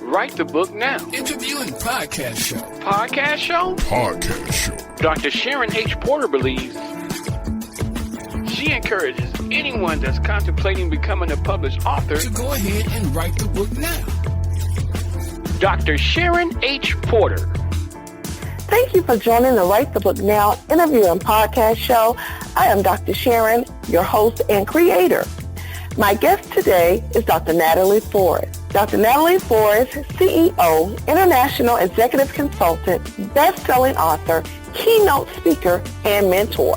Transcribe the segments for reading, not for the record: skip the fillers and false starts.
Write the book now. Interview and podcast show. Podcast show? Podcast show. Dr. Sharon H. Porter believes she encourages anyone that's contemplating becoming a published author to go ahead and write the book now. Dr. Sharon H. Porter. Thank you for joining the Write the Book Now interview and podcast show. I am Dr. Sharon, your host and creator. My guest today is Dr. Natalie Forrest. Dr. Natalie Forrest, CEO, international executive consultant, best-selling author, keynote speaker, and mentor.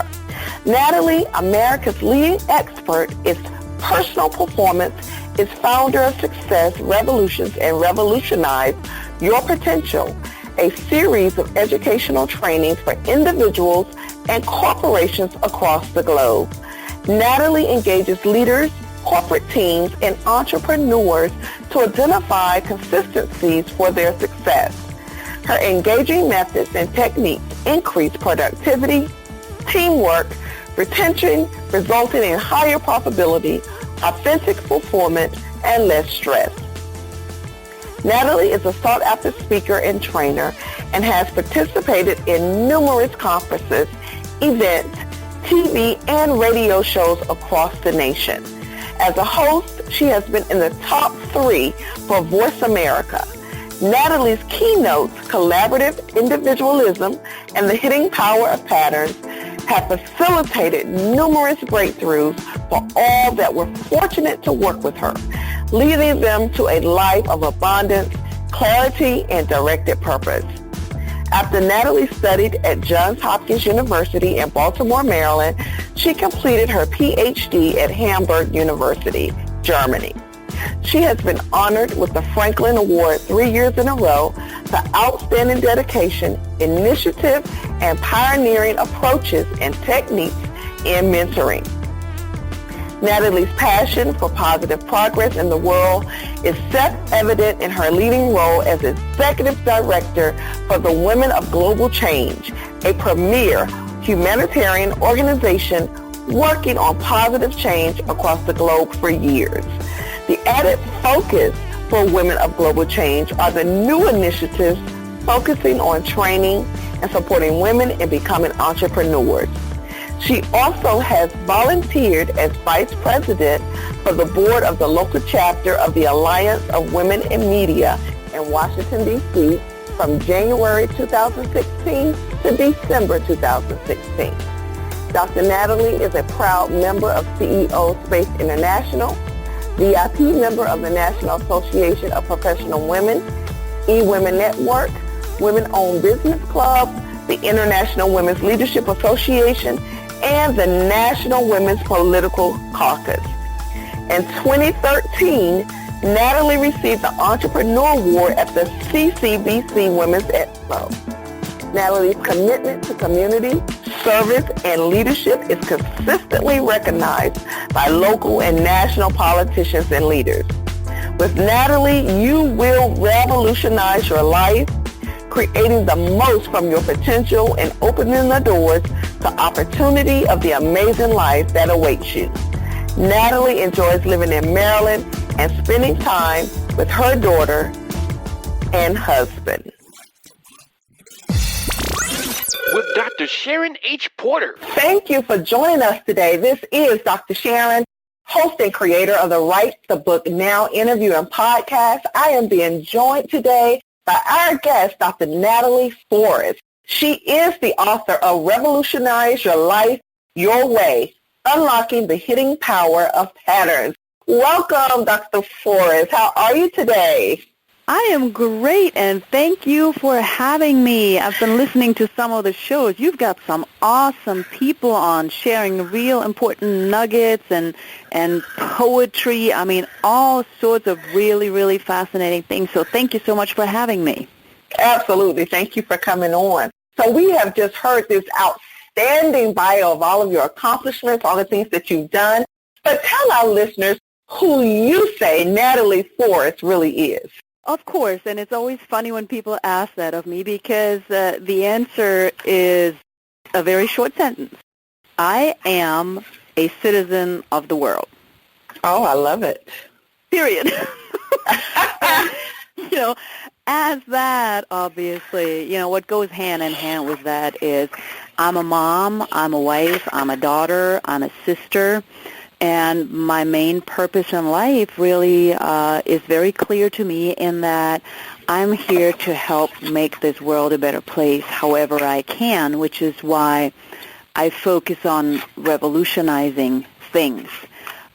Natalie, America's leading expert in personal performance, is founder of Success Revolutions and Revolutionize Your Potential, a series of educational trainings for individuals and corporations across the globe. Natalie engages leaders, corporate teams, and entrepreneurs to identify consistencies for their success. Her engaging methods and techniques increase productivity, teamwork, retention, resulting in higher profitability, authentic fulfillment, and less stress. Natalie is a sought-after speaker and trainer and has participated in numerous conferences, events, TV, and radio shows across the nation. As a host, she has been in the top 3 for VoiceAmerica. Natalie's keynotes, Collaborative Individualism and the Hidden Power of Patterns, have facilitated numerous breakthroughs for all that were fortunate to work with her, leading them to a life of abundance, clarity, and directed purpose. After Natalie studied at Johns Hopkins University in Baltimore, Maryland, she completed her PhD at Hamburg University, Germany. She has been honored with the Franklin Award 3 years in a row for outstanding dedication, initiative, and pioneering approaches and techniques in mentoring. Natalie's passion for positive progress in the world is self-evident in her leading role as Executive Director for the Women of Global Change, a premier humanitarian organization working on positive change across the globe for years. The added focus for Women of Global Change are the new initiatives focusing on training and supporting women in becoming entrepreneurs. She also has volunteered as Vice President for the board of the local chapter of the Alliance of Women in Media in Washington, D.C. from January 2016 to December 2016. Dr. Natalie is a proud member of CEO Space International, VIP member of the National Association of Professional Women, eWomen Network, Women-Owned Business Club, the International Women's Leadership Association, and the National Women's Political Caucus. In 2013, Natalie received the Entrepreneur Award at the CCBC Women's Expo. Natalie's commitment to community, service, and leadership is consistently recognized by local and national politicians and leaders. With Natalie, you will revolutionize your life, creating the most from your potential and opening the doors to opportunity of the amazing life that awaits you. Natalie enjoys living in Maryland and spending time with her daughter and husband. With Dr. Sharon H. Porter. Thank you for joining us today. This is Dr. Sharon, host and creator of the Write the Book Now interview and podcast. I am being joined today by our guest, Dr. Natalie Forrest. She is the author of Revolutionize Your Life, Your Way, Unlocking the Hidden Power of Patterns. Welcome, Dr. Forrest. How are you today? I am great, and thank you for having me. I've been listening to some of the shows. You've got some awesome people on sharing real important nuggets and poetry. I mean, all sorts of really, really fascinating things. So thank you so much for having me. Absolutely. Thank you for coming on. So we have just heard this outstanding bio of all of your accomplishments, all the things that you've done. But tell our listeners who you say Natalie Forrest really is. Of course, and it's always funny when people ask that of me because the answer is a very short sentence. I am a citizen of the world. Oh, I love it. Period. as that, obviously, what goes hand in hand with that is I'm a mom, I'm a wife, I'm a daughter, I'm a sister, and my main purpose in life really is very clear to me in that I'm here to help make this world a better place however I can, which is why I focus on revolutionizing things.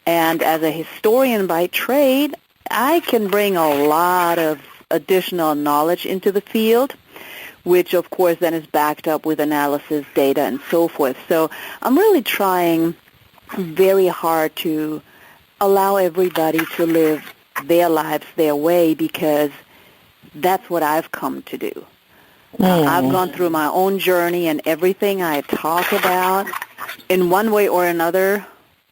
And as a historian by trade, I can bring a lot of additional knowledge into the field, which of course then is backed up with analysis, data, and so forth. So I'm really trying very hard to allow everybody to live their lives their way, because that's what I've come to do. I've gone through my own journey, and everything I talk about in one way or another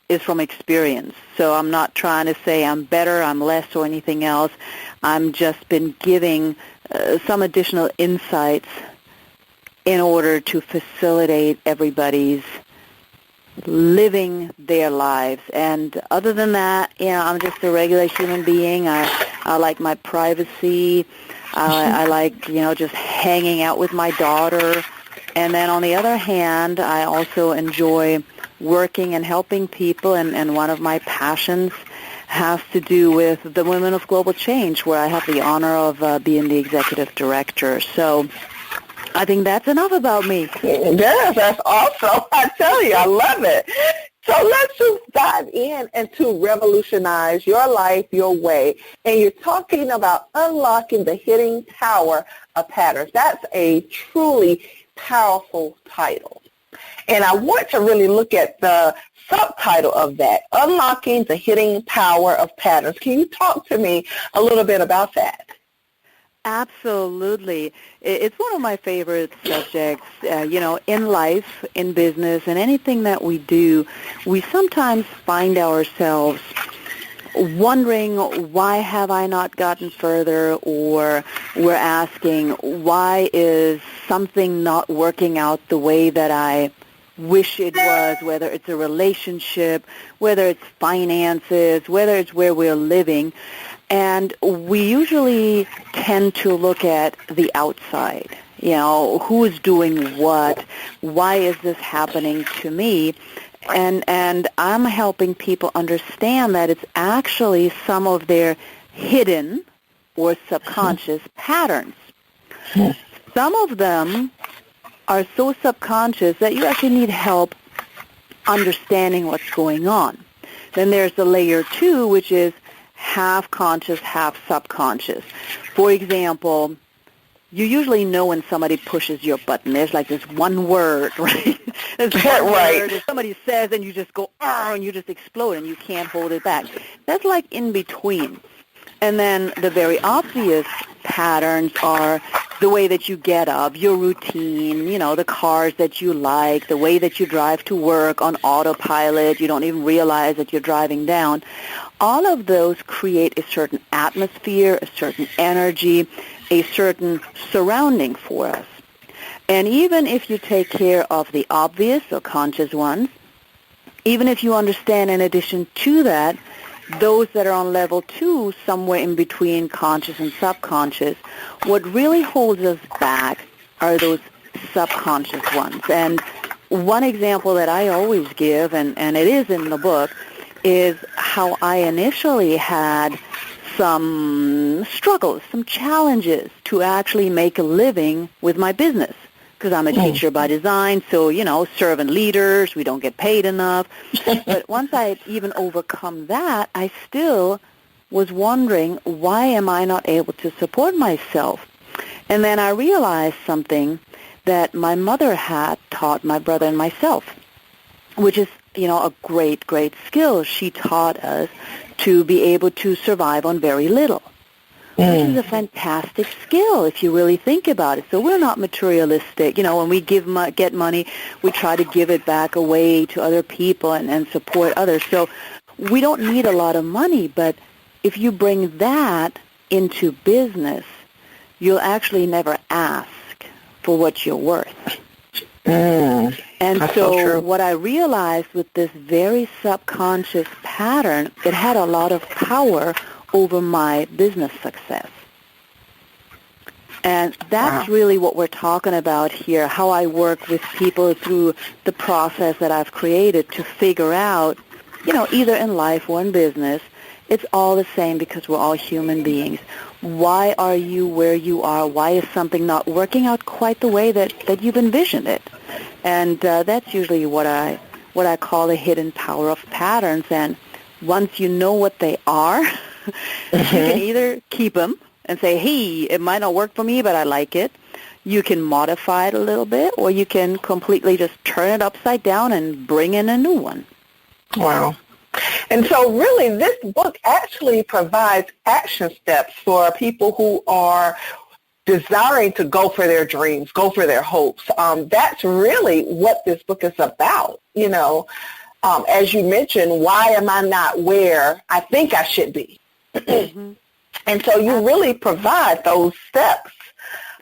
is from experience. So I'm not trying to say I'm better, I'm less, or anything else. I'm just been giving some additional insights in order to facilitate everybody's living their lives. And other than that, I'm just a regular human being. I like my privacy. I like, just hanging out with my daughter. And then on the other hand, I also enjoy working and helping people, and one of my passions has to do with the Women of Global Change, where I have the honor of being the executive director. So I think that's enough about me. Yes, that's awesome. I tell you, I love it. So let's just dive into Revolutionize Your Life Your Way. And you're talking about unlocking the hidden power of patterns. That's a truly powerful title. And I want to really look at the subtitle of that, Unlocking the Hidden Power of Patterns. Can you talk to me a little bit about that? Absolutely. It's one of my favorite subjects. In life, in business, and anything that we do, we sometimes find ourselves wondering, why have I not gotten further? Or we're asking, why is something not working out the way that I wish it was, whether it's a relationship, whether it's finances, whether it's where we're living. And we usually tend to look at the outside. Who is doing what? Why is this happening to me? And I'm helping people understand that it's actually some of their hidden or subconscious patterns. Some of them are so subconscious that you actually need help understanding what's going on. Then there's the layer 2, which is half conscious, half subconscious. For example, you usually know when somebody pushes your button. There's like this one word, right? There's one word that somebody says, and you just go, and you just explode, and you can't hold it back. That's like in between. And then the very obvious patterns are the way that you get up, your routine, the cars that you like, the way that you drive to work on autopilot. You don't even realize that you're driving down. All of those create a certain atmosphere, a certain energy, a certain surrounding for us. And even if you take care of the obvious or conscious ones, even if you understand in addition to that, those that are on level 2, somewhere in between conscious and subconscious, what really holds us back are those subconscious ones. And one example that I always give, and it is in the book, is how I initially had some struggles, some challenges to actually make a living with my business. Because I'm a teacher by design, so, serving leaders, we don't get paid enough. But once I had even overcome that, I still was wondering, why am I not able to support myself? And then I realized something that my mother had taught my brother and myself, which is, a great, great skill. She taught us to be able to survive on very little. Which is a fantastic skill if you really think about it. So we're not materialistic. When we get money, we try to give it back away to other people and support others. So we don't need a lot of money, but if you bring that into business, you'll actually never ask for what you're worth. And so what I realized with this very subconscious pattern, it had a lot of power over my business success. And that's really what we're talking about here, how I work with people through the process that I've created to figure out, either in life or in business, it's all the same because we're all human beings. Why are you where you are? Why is something not working out quite the way that you've envisioned it? And that's usually what I call the hidden power of patterns. And once you know what they are, you can either keep them and say, hey, it might not work for me, but I like it. You can modify it a little bit, or you can completely just turn it upside down and bring in a new one. Wow. And so really this book actually provides action steps for people who are desiring to go for their dreams, go for their hopes. That's really what this book is about. As you mentioned, why am I not where I think I should be? And so you really provide those steps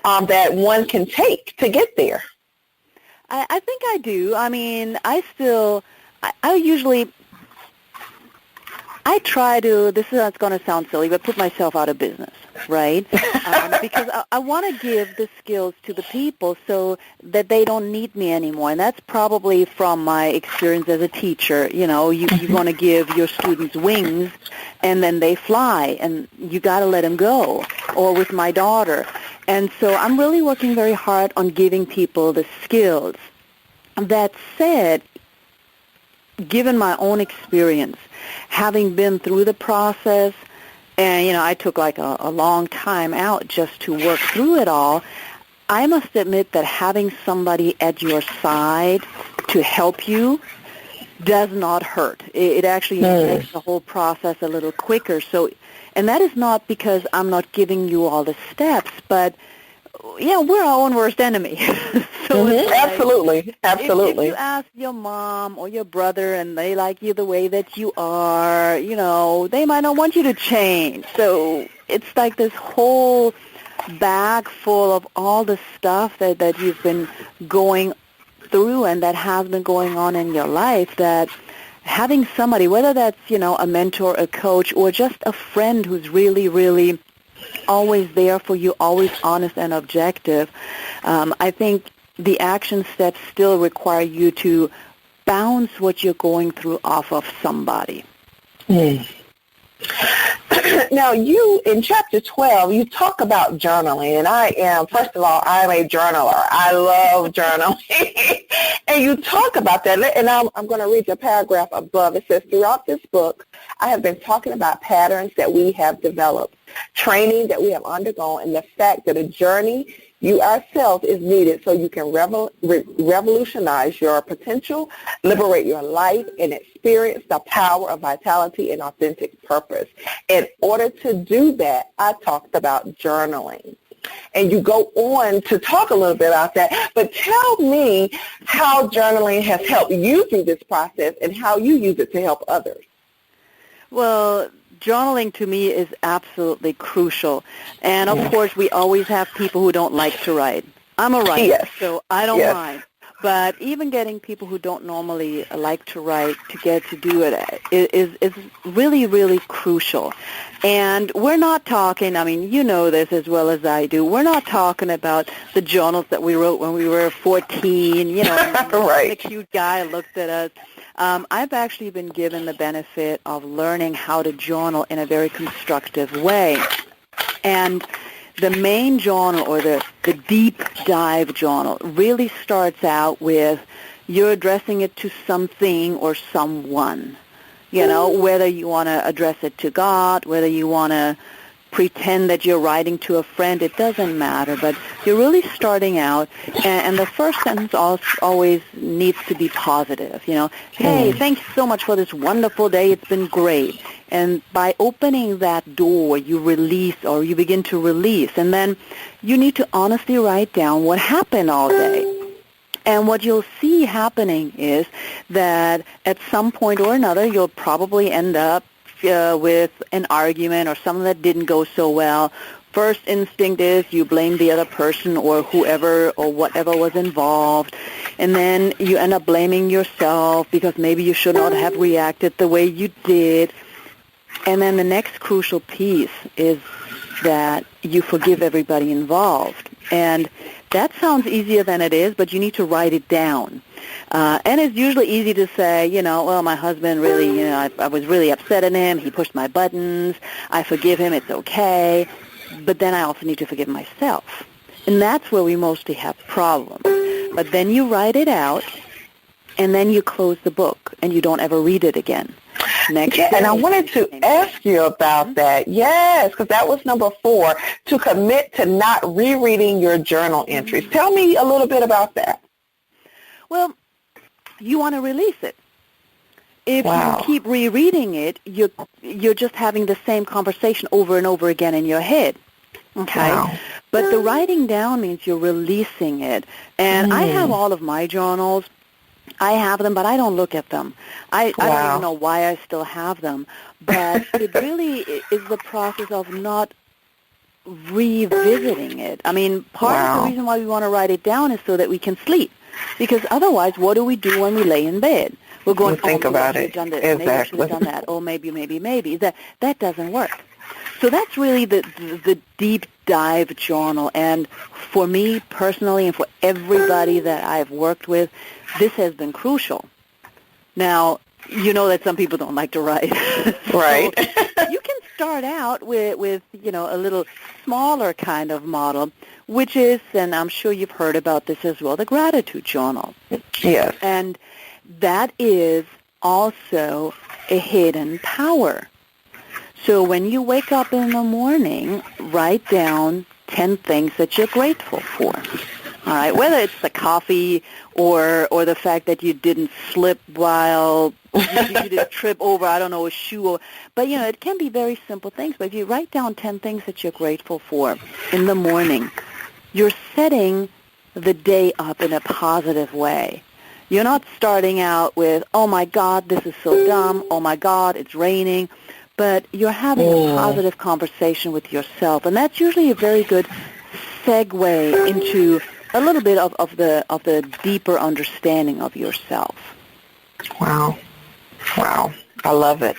that one can take to get there. I think I do. I mean, I try to, this is going to sound silly, but put myself out of business, right? Because I want to give the skills to the people so that they don't need me anymore. And that's probably from my experience as a teacher. You want to give your students wings, and then they fly, and you got to let them go. Or with my daughter. And so I'm really working very hard on giving people the skills. That said, given my own experience, having been through the process, and, I took like a long time out just to work through it all, I must admit that having somebody at your side to help you does not hurt. It actually makes the whole process a little quicker. So, and that is not because I'm not giving you all the steps, but we're our own worst enemy. So absolutely. If you ask your mom or your brother and they like you the way that you are, they might not want you to change. So it's like this whole bag full of all the stuff that you've been going through and that has been going on in your life, that having somebody, whether that's, a mentor, a coach, or just a friend who's really, really always there for you, always honest and objective, I think the action steps still require you to bounce what you're going through off of somebody. Now, you, in Chapter 12, you talk about journaling, and first of all, I'm a journaler. I love journaling. And you talk about that, and I'm going to read the paragraph above. It says, throughout this book, I have been talking about patterns that we have developed, training that we have undergone, and the fact that a journey you ourselves is needed so you can revolutionize your potential, liberate your life, and experience the power of vitality and authentic purpose. In order to do that, I talked about journaling. And you go on to talk a little bit about that, but tell me how journaling has helped you through this process and how you use it to help others. Well, journaling to me is absolutely crucial. And, of course, we always have people who don't like to write. I'm a writer, so I don't mind. But even getting people who don't normally like to write to get to do it is really, really crucial. And we're not talking, I mean, you know this as well as I do, we're not talking about the journals that we wrote when we were 14, right. The cute guy looked at us. I've actually been given the benefit of learning how to journal in a very constructive way. And the main journal, or the deep dive journal, really starts out with you're addressing it to something or someone. Whether you want to address it to God, whether you want to pretend that you're writing to a friend, it doesn't matter, but you're really starting out, and the first sentence always needs to be positive, hey, thanks so much for this wonderful day, it's been great. And by opening that door, you release, or you begin to release, and then you need to honestly write down what happened all day. And what you'll see happening is that at some point or another, you'll probably end up with an argument or something that didn't go so well. First instinct is you blame the other person or whoever or whatever was involved, and then you end up blaming yourself because maybe you should not have reacted the way you did. And then the next crucial piece is that you forgive everybody involved. And that sounds easier than it is, but you need to write it down. And it's usually easy to say, well, my husband really, I was really upset at him. He pushed my buttons. I forgive him. It's okay. But then I also need to forgive myself. And that's where we mostly have problems. But then you write it out, and then you close the book, and you don't ever read it again. Next day, and I wanted to ask you about that. Yes, because that was number 4, to commit to not rereading your journal entries. Tell me a little bit about that. Well, you want to release it. If you keep rereading it, you're just having the same conversation over and over again in your head. Okay? Wow. But the writing down means you're releasing it. And I have all of my journals. I have them, but I don't look at them. I don't even know why I still have them. But it really is the process of not revisiting it. I mean, part of the reason why we want to write it down is so that we can sleep. Because otherwise, what do we do when we lay in bed? We're going, think about it. Done this. Exactly. Maybe I should have done that. Oh, maybe. That doesn't work. So that's really the deep dive journal. And for me personally and for everybody that I've worked with, this has been crucial. Now, you know that some people don't like to write. Right. So you can start out with a little smaller kind of model, which is, and I'm sure you've heard about this as well, the gratitude journal. Yes. And that is also a hidden power. So when you wake up in the morning, write down 10 things that you're grateful for. All right, whether it's the coffee or the fact that you didn't slip while you didn't trip over, I don't know, a shoe. But, it can be very simple things. But if you write down 10 things that you're grateful for in the morning, you're setting the day up in a positive way. You're not starting out with, oh, my God, this is so dumb. Oh, my God, it's raining. But you're having a positive conversation with yourself. And that's usually a very good segue into a little bit of the deeper understanding of yourself. Wow. I love it.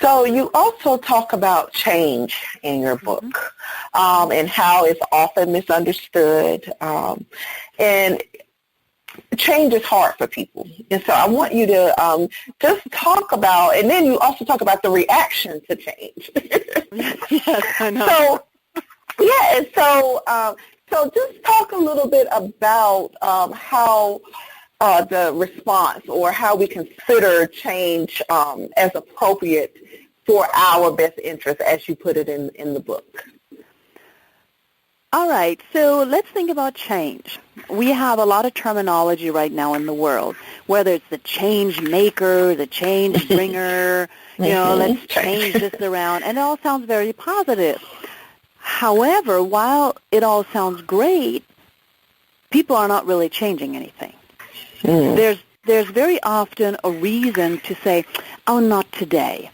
So you also talk about change in your book, and how it's often misunderstood. And change is hard for people. And so I want you to just talk about, and then you also talk about the reaction to change. Yes, I know. So just talk a little bit about how the response, or how we consider change as appropriate for our best interest, as you put it in the book. All right, so let's think about change. We have a lot of terminology right now in the world, whether it's the change maker, the change bringer, let's change this around, and it all sounds very positive. However, while it all sounds great, people are not really changing anything. There's very often a reason to say, oh, not today.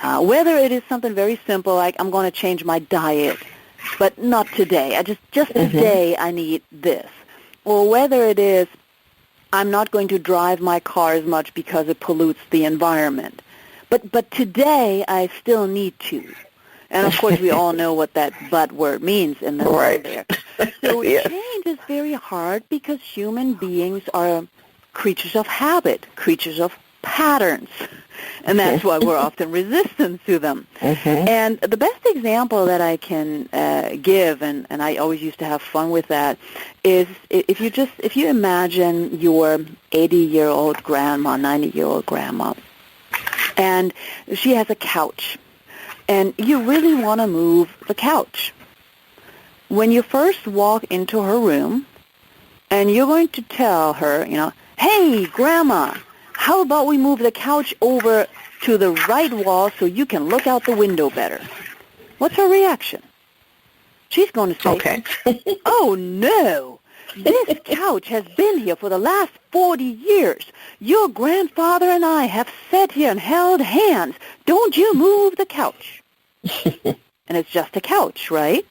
Whether it is something very simple like I'm going to change my diet, but not today. Just today I need this. Or whether it is I'm not going to drive my car as much because it pollutes the environment. But today I still need to. And of course we all know what that but word means in the right there. So change is very hard because human beings are creatures of habit, creatures of patterns. And that's why we're often resistant to them. And the best example that I can give, and I always used to have fun with that, is if you imagine your 80-year-old grandma, 90-year-old grandma, and she has a couch, and you really want to move the couch. When you first walk into her room, and you're going to tell her, hey, Grandma, how about we move the couch over to the right wall so you can look out the window better? What's her reaction? She's going to say, okay. Oh, no. This couch has been here for the last 40 years. Your grandfather and I have sat here and held hands. Don't you move the couch. And it's just a couch, right?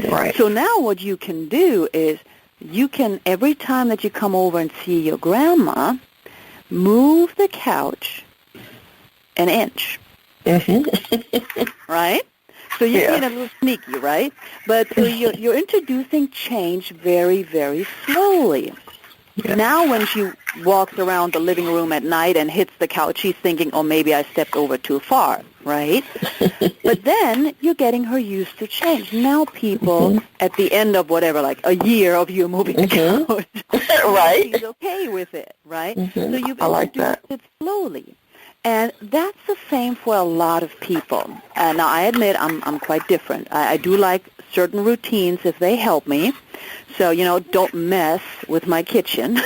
Right. So now what you can do is you can, every time that you come over and see your grandma, move the couch an inch. Right? So you're being a little sneaky, right? But you're introducing change very, very slowly. Yeah. Now when she walks around the living room at night and hits the couch, she's thinking, oh, maybe I stepped over too far, right? But then you're getting her used to change. Now people, at the end of whatever, like a year of you moving the couch, right? she's okay with it, right? So you've introduced it slowly. And that's the same for a lot of people. Now, I admit I'm quite different. I do like certain routines if they help me. So, don't mess with my kitchen.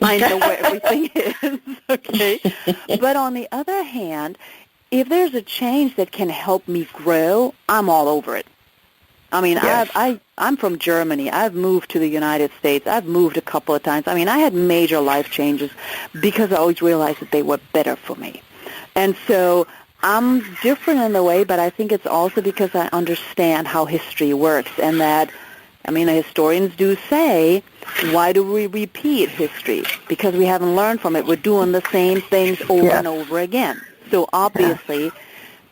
I know where everything is, okay? But on the other hand, if there's a change that can help me grow, I'm all over it. I mean, yes. I'm from Germany. I've moved to the United States. I've moved a couple of times. I mean, I had major life changes because I always realized that they were better for me. And so I'm different in a way, but I think it's also because I understand how history works and that, the historians do say, why do we repeat history? Because we haven't learned from it. We're doing the same things over and over again. So obviously,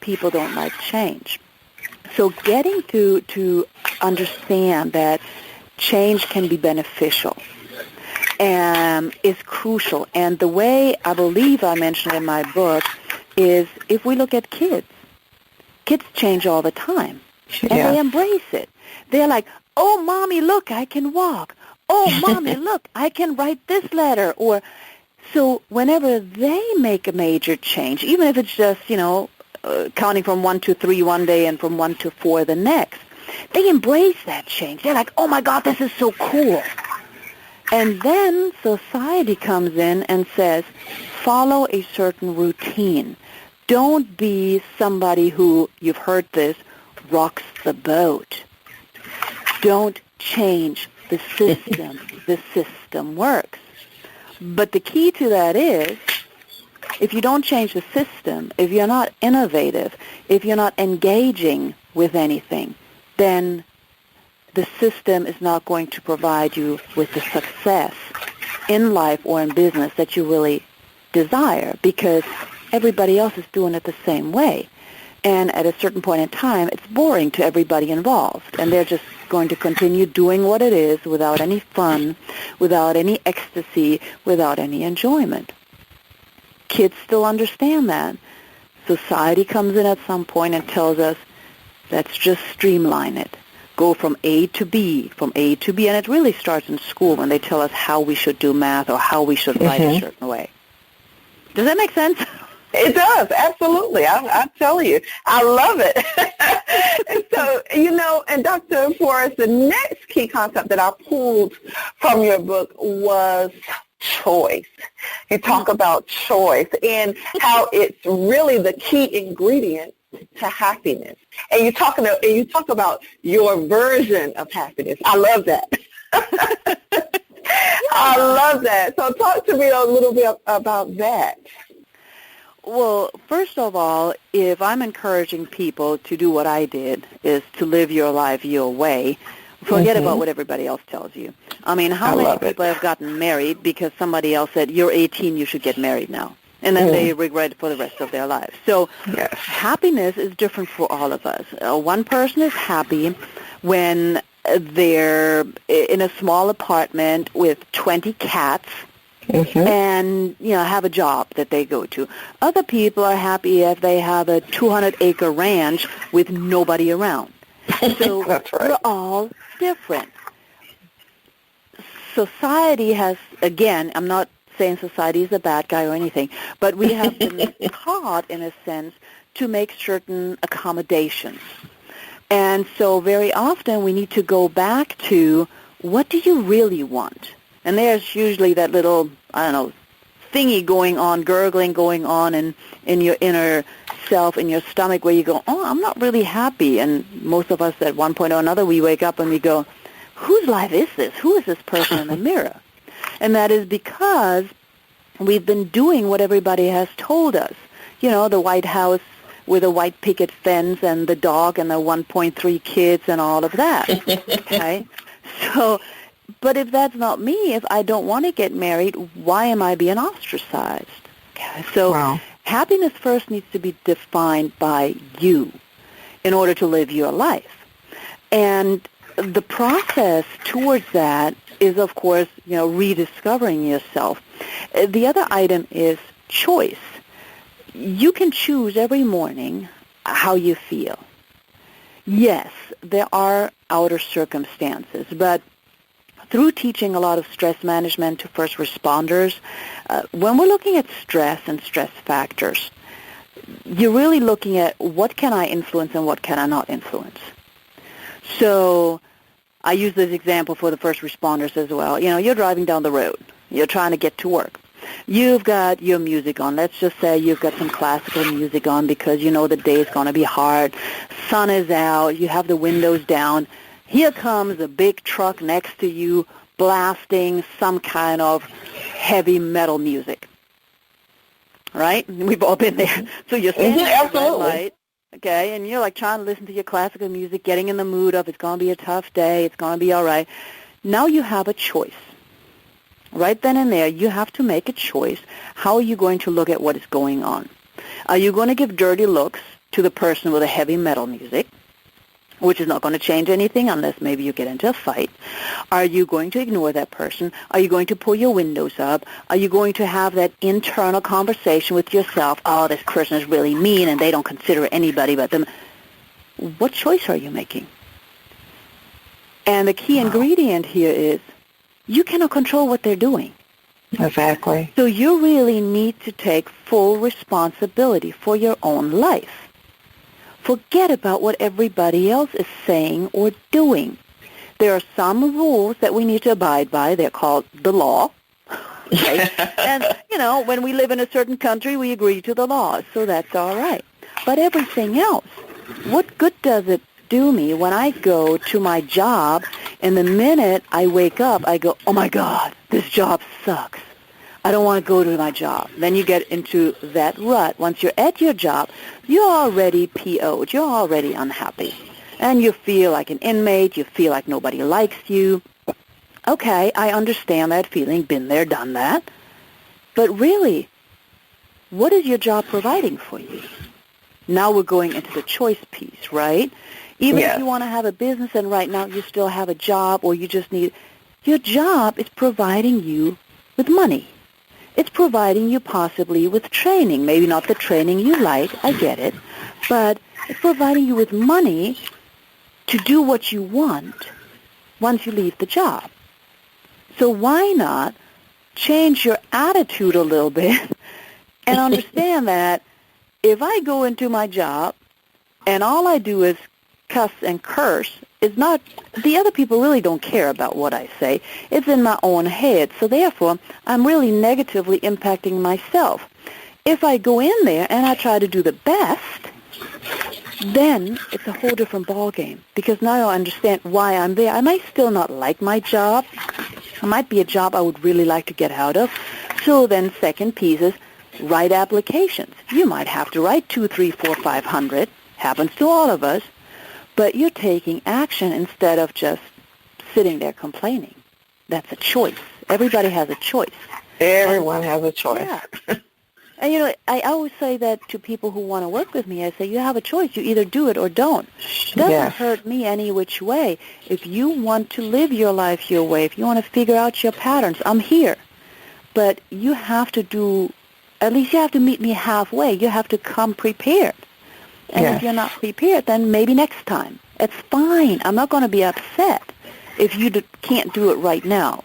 people don't like change. So getting to understand that change can be beneficial is crucial. And the way I believe I mentioned in my book is if we look at kids change all the time, and they embrace it. They're like, oh, Mommy, look, I can walk. Oh, Mommy, look, I can write this letter. So whenever they make a major change, even if it's just, counting from 1 to 3 one day and from 1 to 4 the next, they embrace that change. They're like, oh, my God, this is so cool. And then society comes in and says, follow a certain routine. Don't be somebody who, you've heard this, rocks the boat. Don't change the system. The system works. But the key to that is, if you don't change the system, if you're not innovative, if you're not engaging with anything, then the system is not going to provide you with the success in life or in business that you really desire, because everybody else is doing it the same way. And at a certain point in time, it's boring to everybody involved, and they're just going to continue doing what it is without any fun, without any ecstasy, without any enjoyment. Kids still understand that. Society comes in at some point and tells us, let's just streamline it. Go from A to B, and it really starts in school when they tell us how we should do math or how we should write a certain way. Does that make sense? It does, absolutely. I tell you, I love it. And so, and Dr. Forrest, the next key concept that I pulled from your book was choice. You talk about choice and how it's really the key ingredient to happiness. And you talk about your version of happiness. I love that. I love that. So talk to me a little bit about that. Well, first of all, if I'm encouraging people to do what I did, is to live your life your way, forget about what everybody else tells you. How many people have gotten married because somebody else said, you're 18, you should get married now? And then they regret it for the rest of their lives. So happiness is different for all of us. One person is happy when they're in a small apartment with 20 cats, and have a job that they go to. Other people are happy if they have a 200-acre ranch with nobody around. So That's right. We're all different. Society has, again, I'm not saying society is a bad guy or anything, but we have been taught, in a sense, to make certain accommodations. And so very often we need to go back to, what do you really want? And there's usually that little, thingy going on, gurgling going on in your inner self, in your stomach, where you go, oh, I'm not really happy. And most of us at one point or another, we wake up and we go, whose life is this? Who is this person in the mirror? And that is because we've been doing what everybody has told us. The White House with a white picket fence and the dog and the 1.3 kids and all of that. Okay? So, but if that's not me, if I don't want to get married, why am I being ostracized? Okay, so happiness first needs to be defined by you. in order to live your life. And the process towards that is, of course, rediscovering yourself. The other item is choice. You can choose every morning how you feel. Yes, there are outer circumstances, but through teaching a lot of stress management to first responders, when we're looking at stress and stress factors, you're really looking at what can I influence and what can I not influence. So I use this example for the first responders as well. You're driving down the road. You're trying to get to work. You've got your music on. Let's just say you've got some classical music on because you know the day is going to be hard. Sun is out. You have the windows down. Here comes a big truck next to you blasting some kind of heavy metal music. Right? We've all been there. So you're standing at the red light, okay, and you're like trying to listen to your classical music, getting in the mood of it's going to be a tough day, it's going to be all right. Now you have a choice. Right then and there, you have to make a choice. How are you going to look at what is going on? Are you going to give dirty looks to the person with the heavy metal music, which is not going to change anything unless maybe you get into a fight? Are you going to ignore that person? Are you going to pull your windows up? Are you going to have that internal conversation with yourself, oh, this person is really mean and they don't consider anybody but them? What choice are you making? And the key ingredient here is you cannot control what they're doing. Exactly. So you really need to take full responsibility for your own life. Forget about what everybody else is saying or doing. There are some rules that we need to abide by. They're called the law. Okay? And, when we live in a certain country, we agree to the laws, so that's all right. But everything else, what good does it do me when I go to my job and the minute I wake up, I go, oh, my God, this job sucks. I don't want to go to my job. Then you get into that rut. Once you're at your job, you're already PO'd. You're already unhappy. And you feel like an inmate. You feel like nobody likes you. Okay, I understand that feeling. Been there, done that. But really, what is your job providing for you? Now we're going into the choice piece, right? Even if you want to have a business and right now you still have a job or you just need, your job is providing you with money. It's providing you possibly with training, maybe not the training you like, I get it, but it's providing you with money to do what you want once you leave the job. So why not change your attitude a little bit and understand that if I go into my job and all I do is cuss and curse, is not, the other people really don't care about what I say. It's in my own head. So therefore, I'm really negatively impacting myself. If I go in there and I try to do the best, then it's a whole different ballgame because now I understand why I'm there. I might still not like my job. It might be a job I would really like to get out of. So then second piece is write applications. You might have to write 2, 3, 4, 500. Happens to all of us. But you're taking action instead of just sitting there complaining. That's a choice. Everybody has a choice. Everyone has a choice. Yeah. And, I always say that to people who want to work with me. I say, you have a choice. You either do it or don't. It doesn't hurt me any which way. If you want to live your life your way, if you want to figure out your patterns, I'm here. But you have to do, at least you have to meet me halfway. You have to come prepared. And if you're not prepared, then maybe next time. It's fine. I'm not going to be upset if you can't do it right now.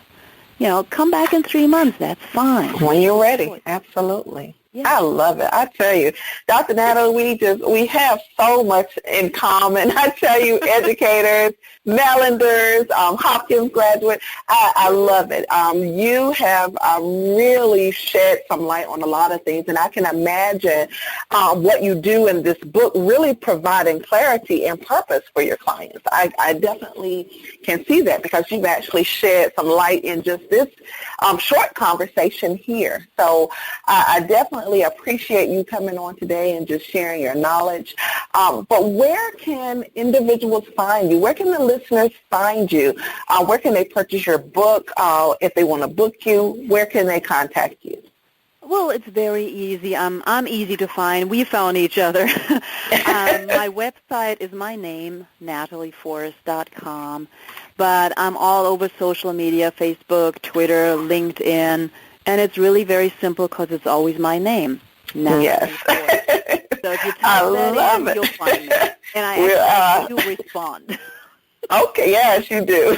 Come back in 3 months. That's fine. When you're ready. Absolutely. Yeah. I love it. I tell you, Dr. Natalie, we have so much in common. I tell you, educators, Mellanders, Hopkins graduate, I love it. You have really shed some light on a lot of things, and I can imagine what you do in this book really providing clarity and purpose for your clients. I definitely can see that because you've actually shed some light in just this short conversation here. So I definitely appreciate you coming on today and just sharing your knowledge. But where can individuals find you? Where can the listeners find you? Where can they purchase your book? If they want to book you, where can they contact you? Well, it's very easy. I'm easy to find. We found each other. My website is my name, natalieforrest.com. But I'm all over social media, Facebook, Twitter, LinkedIn. And it's really very simple because it's always my name, Natalie Forrest. So if you type that in, you'll find me. And I actually do respond. Okay, yes, you do.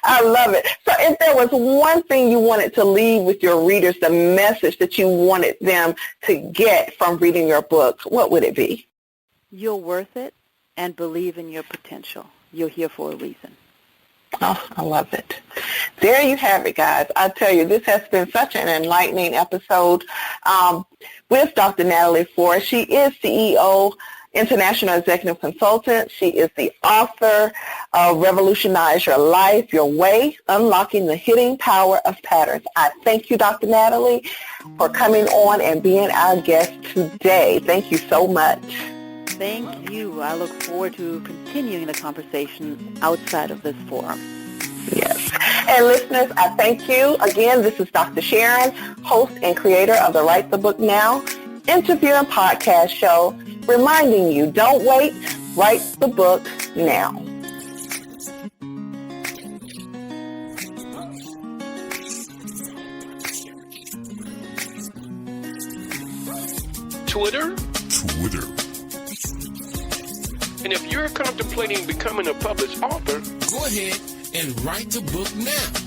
I love it. So if there was one thing you wanted to leave with your readers, the message that you wanted them to get from reading your book, what would it be? You're worth it, and believe in your potential. You're here for a reason. Oh, I love it. There you have it, guys. I tell you, this has been such an enlightening episode with Dr. Natalie Forrest. She is CEO, International Executive Consultant. She is the author of Revolutionize Your Life, Your Way, Unlocking the Hidden Power of Patterns. I thank you, Dr. Natalie, for coming on and being our guest today. Thank you so much. Thank you. I look forward to continuing the conversation outside of this forum. Yes. And listeners, I thank you. Again, this is Dr. Sharon, host and creator of the Write the Book Now interview and podcast show, reminding you, don't wait, write the book now. Twitter. Twitter. And if you're contemplating becoming a published author, Go ahead and write the book now.